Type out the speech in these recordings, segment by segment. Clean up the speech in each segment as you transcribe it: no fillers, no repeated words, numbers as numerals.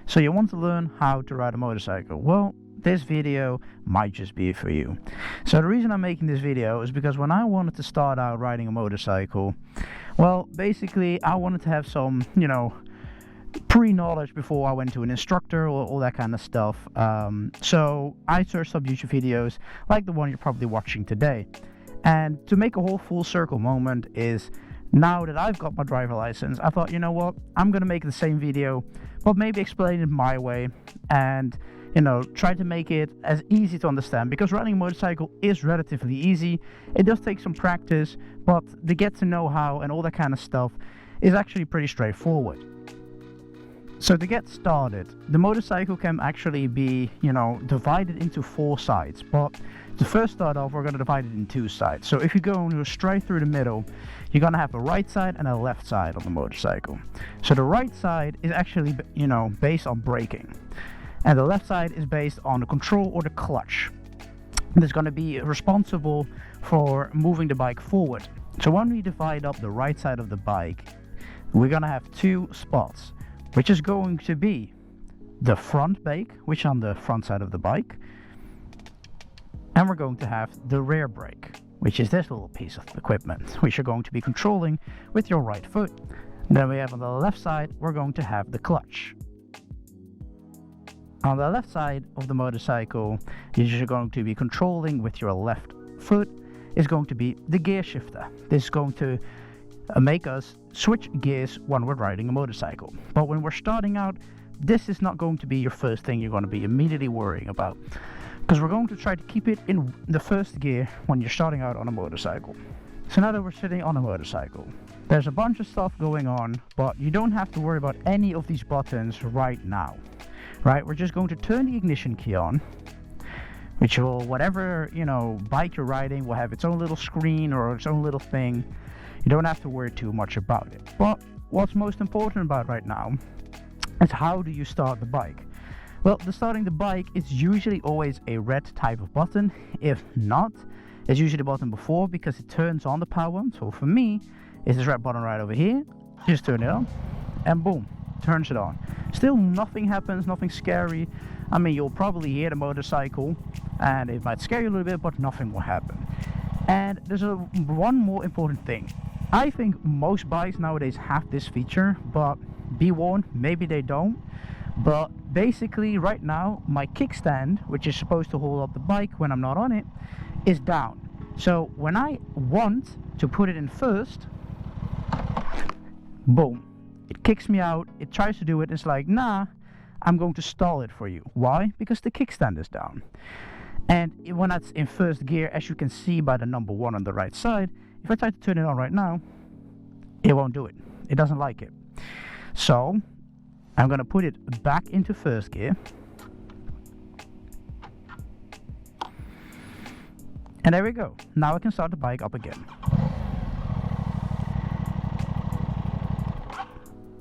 So you want to learn how to ride a motorcycle? Well, this video might just be for you. So the reason I'm making this video is because when I wanted to start out riding a motorcycle, well, basically I wanted to have some, pre-knowledge before I went to an instructor or all that kind of stuff. So I searched up YouTube videos like the one you're probably watching today. And to make a whole full circle moment is, now that I've got my driver license, I thought, you know what, I'm gonna make the same video, but maybe explain it my way and try to make it as easy to understand, because riding a motorcycle is relatively easy. It does take some practice, but the get to know how and all that kind of stuff is actually pretty straightforward. So to get started, the motorcycle can actually be, divided into 4 sides. But to first start off, we're going to divide it in 2 sides. So if you go straight through the middle, you're going to have a right side and a left side on the motorcycle. So the right side is actually, based on braking. And the left side is based on the control or the clutch. That's going to be responsible for moving the bike forward. So when we divide up the right side of the bike, we're going to have 2 spots, which is going to be the front brake, which is on the front side of the bike, and we're going to have the rear brake, which is this little piece of equipment, which you're going to be controlling with your right foot. Then we have on the left side, we're going to have the clutch. On the left side of the motorcycle, you're going to be controlling with your left foot, is going to be the gear shifter. This is going to make us switch gears when we're riding a motorcycle. But when we're starting out, this is not going to be your first thing you're going to be immediately worrying about, because we're going to try to keep it in the first gear when you're starting out on a motorcycle. So now that we're sitting on a motorcycle, there's a bunch of stuff going on, but you don't have to worry about any of these buttons right now. Right, we're just going to turn the ignition key on, which will, whatever bike you're riding will have its own little screen or its own little thing. You don't have to worry too much about it. But what's most important about right now is, how do you start the bike? Well, starting the bike is usually always a red type of button. If not, it's usually the button before, because it turns on the power. So for me, it's this red button right over here. Just turn it on and boom, turns it on. Still nothing happens, nothing scary. I mean, you'll probably hear the motorcycle and it might scare you a little bit, but nothing will happen. And there's one more important thing. I think most bikes nowadays have this feature, but be warned, maybe they don't. But basically right now, my kickstand, which is supposed to hold up the bike when I'm not on it, is down. So when I want to put it in first, boom, it kicks me out. It tries to do it. It's like, nah, I'm going to stall it for you. Why? Because the kickstand is down. And when that's in first gear, as you can see by the number 1 on the right side, if I try to turn it on right now, it won't do it. It doesn't like it. So I'm going to put it back into first gear. And there we go. Now I can start the bike up again.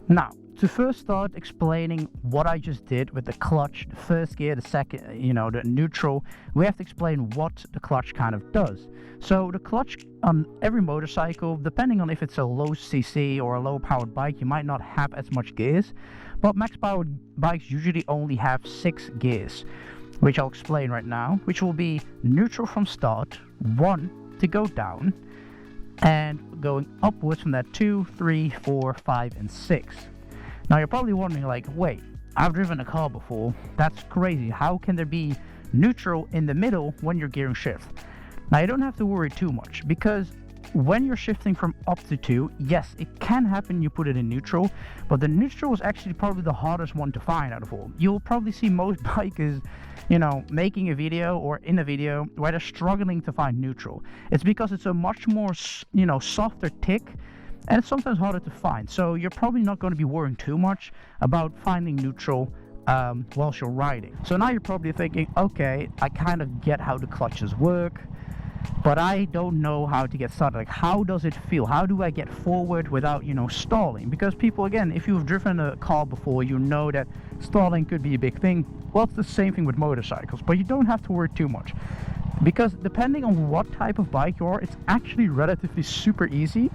Now, to first start explaining what I just did with the clutch, the first gear, the second, the neutral, we have to explain what the clutch kind of does. So the clutch on every motorcycle, depending on if it's a low cc or a low powered bike, you might not have as much gears, but max powered bikes usually only have 6 gears, which I'll explain right now, which will be neutral from start, 1 to go down, and going upwards from that 2, 3, 4, 5, and 6. Now you're probably wondering, like, wait, I've driven a car before. That's crazy. How can there be neutral in the middle when you're gearing shift? Now you don't have to worry too much, because when you're shifting from up to 2, yes, it can happen you put it in neutral, but the neutral is actually probably the hardest one to find out of all. You'll probably see most bikers, making a video or in a video where they're struggling to find neutral. It's because it's a much more, softer tick, and it's sometimes harder to find. So you're probably not going to be worrying too much about finding neutral whilst you're riding. So now you're probably thinking, okay, I kind of get how the clutches work, but I don't know how to get started. Like, how does it feel? How do I get forward without, stalling? Because people, again, if you've driven a car before, you know that stalling could be a big thing. Well, it's the same thing with motorcycles, but you don't have to worry too much, because depending on what type of bike you are, it's actually relatively super easy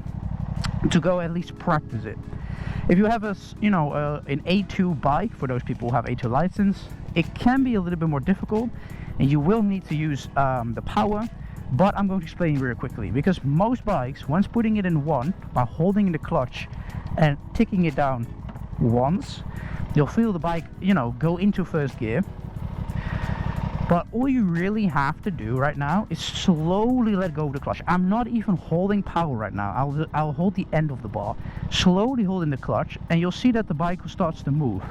to go at least practice it. If you have an A2 bike, for those people who have A2 license, it can be a little bit more difficult, and you will need to use the power. But I'm going to explain very quickly, because most bikes, once putting it in one, by holding the clutch and ticking it down once, you'll feel the bike, go into first gear. But all you really have to do right now is slowly let go of the clutch. I'm not even holding power right now. I'll hold the end of the bar, slowly holding the clutch, and you'll see that the bike starts to move.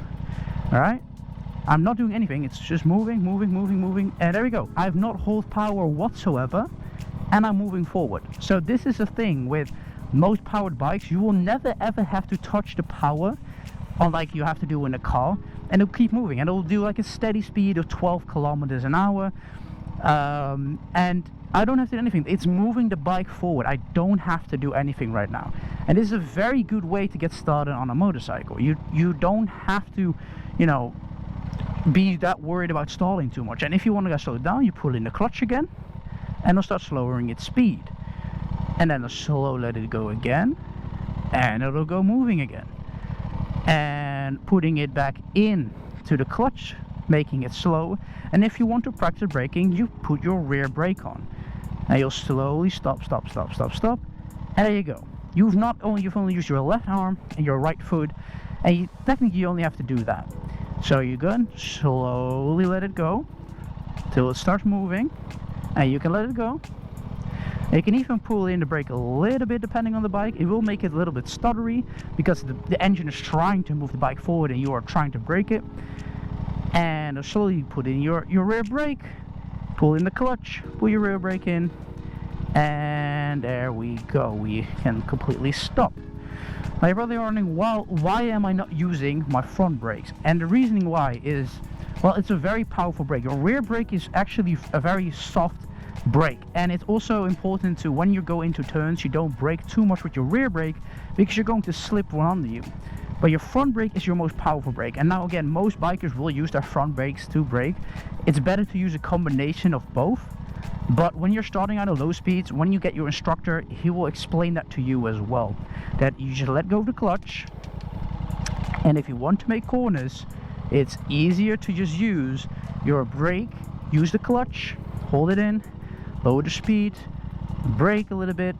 All right? I'm not doing anything. It's just moving, and there we go. I've not held power whatsoever, and I'm moving forward. So this is the thing with most powered bikes. You will never ever have to touch the power, unlike you have to do in a car, and it'll keep moving, and it'll do like a steady speed of 12 kilometers an hour, and I don't have to do anything. It's moving the bike forward. I don't have to do anything right now, and this is a very good way to get started on a motorcycle. You don't have to be that worried about stalling too much. And if you want to get slowed down, you pull in the clutch again, and it'll start lowering its speed, and then slow let it go again, and it'll go moving again, and putting it back in to the clutch, making it slow. And if you want to practice braking, you put your rear brake on, and you'll slowly stop, and there you go. You've only used your left arm and your right foot, and technically you only have to do that. So you're going to slowly let it go till it starts moving, and you can let it go. You can even pull in the brake a little bit depending on the bike. It will make it a little bit stuttery because the engine is trying to move the bike forward and you are trying to brake it. And slowly put in your rear brake, pull in the clutch, pull your rear brake in, and there we go. We can completely stop. Now you're probably wondering, well, why am I not using my front brakes? And the reasoning why is, well, it's a very powerful brake. Your rear brake is actually a very soft brake, and it's also important to, when you go into turns, you don't brake too much with your rear brake because you're going to slip one under you. But your front brake is your most powerful brake. And now again, most bikers will use their front brakes to brake. It's better to use a combination of both. But when you're starting out at low speeds, when you get your instructor, he will explain that to you as well, that you just let go of the clutch, and if you want to make corners, it's easier to just use your brake, use the clutch, hold it in, lower the speed, brake a little bit,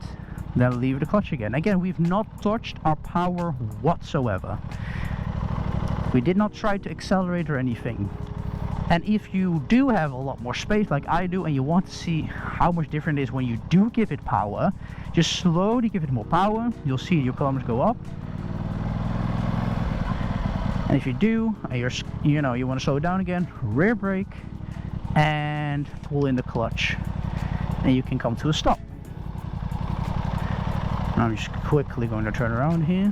then leave the clutch again. Again, we've not touched our power whatsoever. We did not try to accelerate or anything. And if you do have a lot more space like I do, and you want to see how much different it is when you do give it power, just slowly give it more power. You'll see your kilometers go up. And if you do, and you want to slow it down again, rear brake and pull in the clutch, and you can come to a stop. Now I'm just quickly going to turn around here.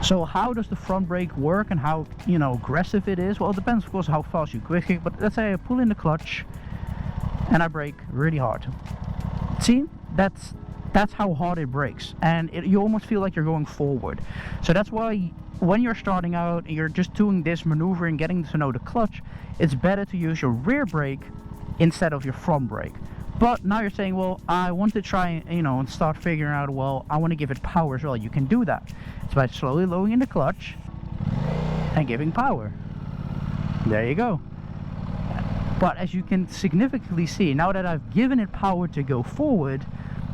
So how does the front brake work and how aggressive it is? Well, it depends of course how fast you quick kick, but let's say I pull in the clutch and I brake really hard. See, that's how hard it brakes, and you almost feel like you're going forward. So that's why when you're starting out and you're just doing this maneuvering, getting to know the clutch, it's better to use your rear brake instead of your front brake. But now you're saying, well, I want to try, and start figuring out, well, I want to give it power as well. You can do that. It's by slowly lowering in the clutch and giving power. There you go. But as you can significantly see, now that I've given it power to go forward,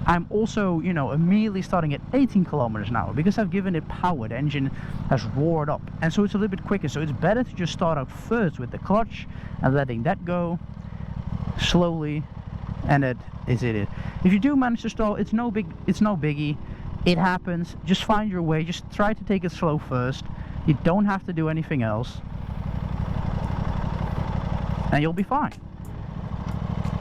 I'm also, immediately starting at 18 kilometers an hour because I've given it power. The engine has roared up, and so it's a little bit quicker. So it's better to just start out first with the clutch and letting that go slowly. And that is it. If you do manage to stall, it's no biggie. It happens. Just find your way. Just try to take it slow first. You don't have to do anything else, and you'll be fine.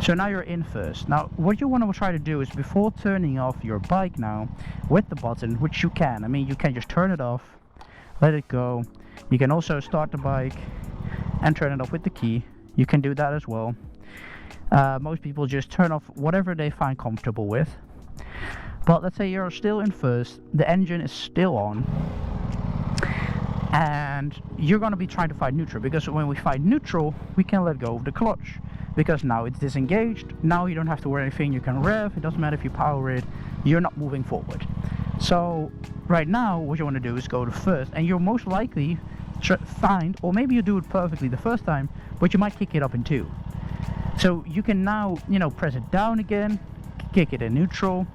So now you're in first. Now what you want to try to do is, before turning off your bike now with the button, which you can, you can just turn it off, let it go. You can also start the bike and turn it off with the key. You can do that as well. Most people just turn off whatever they find comfortable with. But let's say you're still in first, the engine is still on, and you're going to be trying to find neutral, because when we find neutral, we can let go of the clutch. because now it's disengaged. Now you don't have to worry anything, you can rev, it doesn't matter if you power it, you're not moving forward. So right now what you want to do is go to first, and you'll most likely find, or maybe you do it perfectly the first time, but you might kick it up in 2. So you can now, you know, press it down again, kick it in neutral,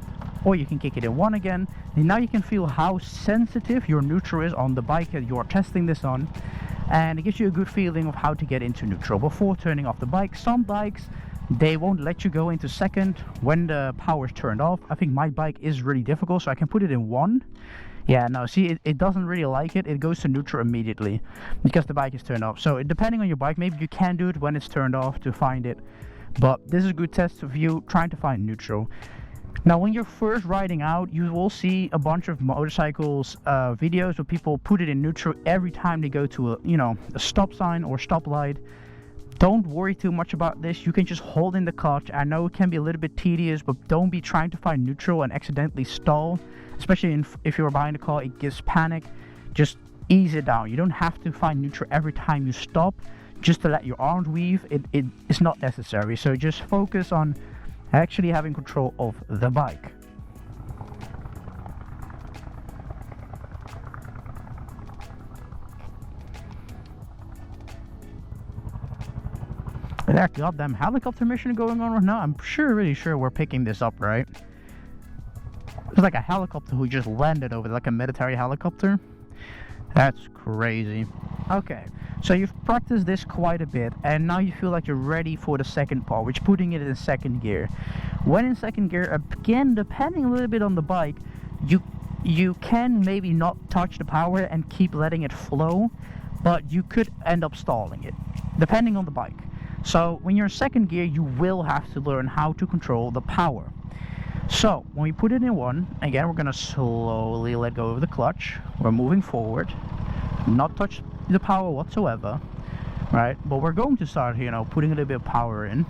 or you can kick it in 1 again, and now you can feel how sensitive your neutral is on the bike that you are testing this on, and it gives you a good feeling of how to get into neutral before turning off the bike. Some bikes, they won't let you go into second when the power is turned off. I think my bike is really difficult, so I can put it in 1. Yeah, no, see, it doesn't really like it. It goes to neutral immediately because the bike is turned off. So depending on your bike, maybe you can do it when it's turned off to find it, but this is a good test of you trying to find neutral. Now when you're first riding out, you will see a bunch of motorcycles videos where people put it in neutral every time they go to a stop sign or stoplight. Don't worry too much about this. You can just hold in the clutch. I know it can be a little bit tedious, but don't be trying to find neutral and accidentally stall, especially if you're behind the car. It gives panic. Just ease it down. You don't have to find neutral every time you stop just to let your arms weave. It is not necessary. So just focus on actually having control of the bike. Is that goddamn helicopter mission going on right now? I'm really sure we're picking this up, right? It's like a helicopter who just landed over, like a military helicopter. That's crazy. Okay, so you've practiced this quite a bit, and now you feel like you're ready for the second part, which is putting it in second gear. When in second gear, again, depending a little bit on the bike, you can maybe not touch the power and keep letting it flow, but you could end up stalling it, depending on the bike. So when you're in second gear, you will have to learn how to control the power. So when we put it in 1, again, we're going to slowly let go of the clutch. We're moving forward, not touch the power whatsoever, right? But we're going to start, putting a little bit of power in.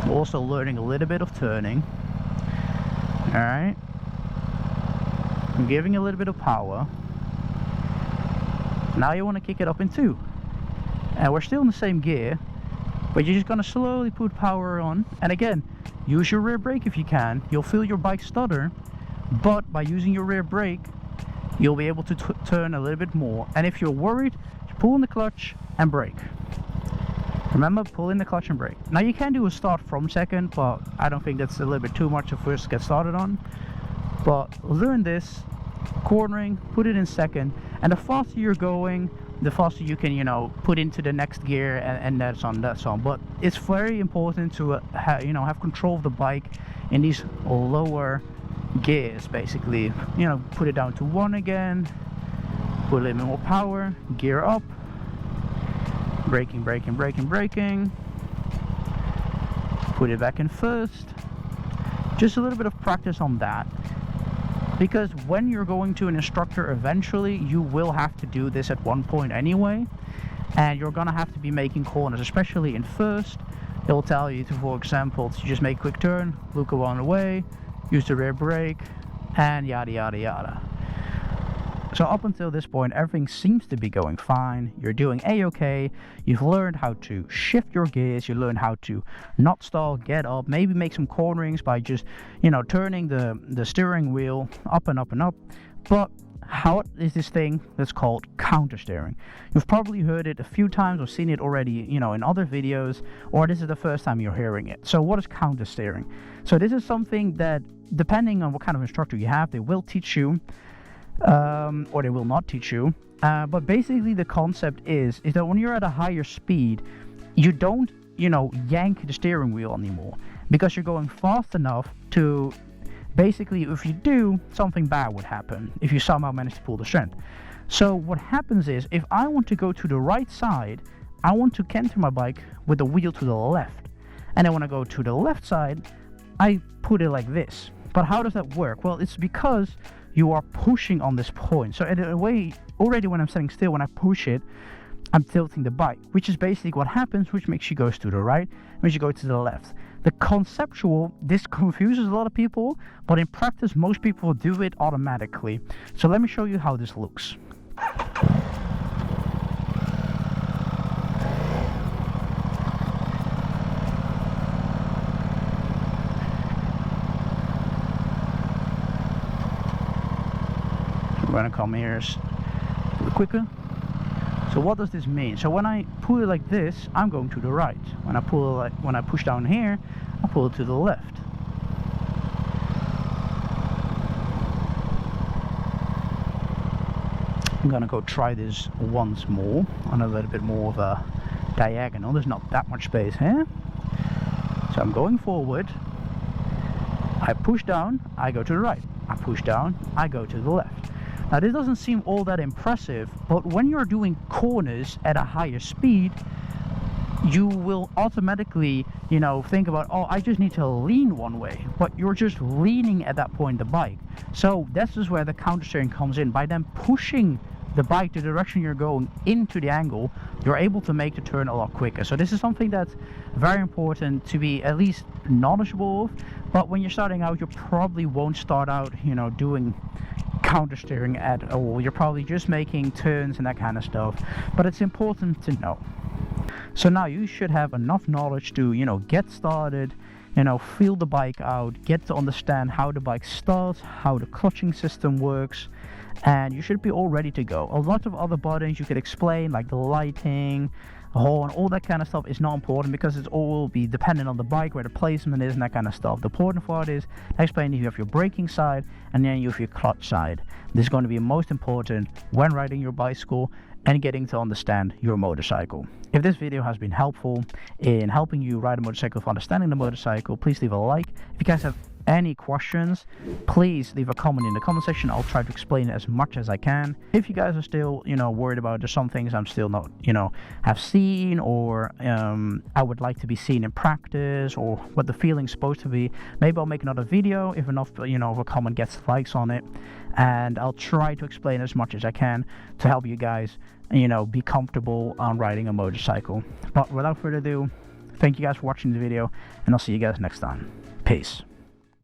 Also learning a little bit of turning. All right, I'm giving a little bit of power. Now you want to kick it up in 2. And we're still in the same gear, but you're just going to slowly put power on. And again, use your rear brake if you can. You'll feel your bike stutter, but by using your rear brake, you'll be able to turn a little bit more. And if you're worried, pull in the clutch and brake. Remember, pull in the clutch and brake. Now you can do a start from second, but I don't think that's a little bit too much to first get started on. But learn this, cornering, put it in second, and the faster you're going, the faster you can, put into the next gear, and that's on. But it's very important to have control of the bike in these lower gears, basically. Put it down to 1 again, put a little bit more power, gear up, braking, put it back in first. Just a little bit of practice on that. Because when you're going to an instructor eventually, you will have to do this at one point anyway, and you're gonna have to be making corners, especially in first. They'll tell you to, for example, to just make a quick turn, look along the way, use the rear brake, and yada yada yada. So up until this point, everything seems to be going fine. You're doing a-okay. You've learned how to shift your gears. You learned how to not stall, get up, maybe make some cornerings by just, turning the steering wheel up and up and up. But how is this thing that's called counter steering? You've probably heard it a few times or seen it already, in other videos, or this is the first time you're hearing it. So what is counter steering? So this is something that, depending on what kind of instructor you have, they will teach you. Or they will not teach you, but basically the concept is that when you're at a higher speed, you don't yank the steering wheel anymore, because you're going fast enough to, basically, if you do, something bad would happen if you somehow manage to pull the strength. So what happens is, if I want to go to the right side, I want to canter my bike with the wheel to the left, and then when I go to the left side, I put it like this. But how does that work? Well, it's because you are pushing on this point. So in a way, already when I'm standing still, when I push it, I'm tilting the bike, which is basically what happens, which makes you go to the right, makes you go to the left. The conceptual, this confuses a lot of people, but in practice, most people do it automatically. So let me show you how this looks. I'm gonna come here quicker. So what does this mean? So when I pull it like this, I'm going to the right. When I push down here, I pull it to the left. I'm gonna go try this once more on a little bit more of a diagonal. There's not that much space here. So I'm going forward. I push down, I go to the right. I push down, I go to the left. Now this doesn't seem all that impressive, but when you're doing corners at a higher speed, you will automatically, you know, think about, oh, I just need to lean one way, but you're just leaning at that point the bike. So this is where the counter steering comes in. By then pushing the bike the direction you're going into the angle, you're able to make the turn a lot quicker. So this is something that's very important to be at least knowledgeable of. But when you're starting out, you probably won't start out, you know, doing counter steering at all. You're probably just making turns and that kind of stuff, but it's important to know. So now you should have enough knowledge to, you know, get started, you know, feel the bike out, get to understand how the bike starts, how the clutching system works, and you should be all ready to go. A lot of other buttons you could explain, like the lighting, horn, all that kind of stuff is not important, because it's all be dependent on the bike, where the placement is and that kind of stuff. The important part is explaining you have your braking side and then you have your clutch side. This is going to be most important when riding your bicycle and getting to understand your motorcycle. If this video has been helpful in helping you ride a motorcycle, for understanding the motorcycle, please leave a like. If you guys have any questions, please leave a comment in the comment section. I'll try to explain it as much as I can. If you guys are still, you know, worried about there's some things I'm still not, you know, have seen, or I would like to be seen in practice, or what the feeling's supposed to be, maybe I'll make another video if enough, you know, of a comment gets likes on it, and I'll try to explain as much as I can to help you guys, you know, be comfortable on riding a motorcycle. But without further ado, thank you guys for watching the video, and I'll see you guys next time. Peace.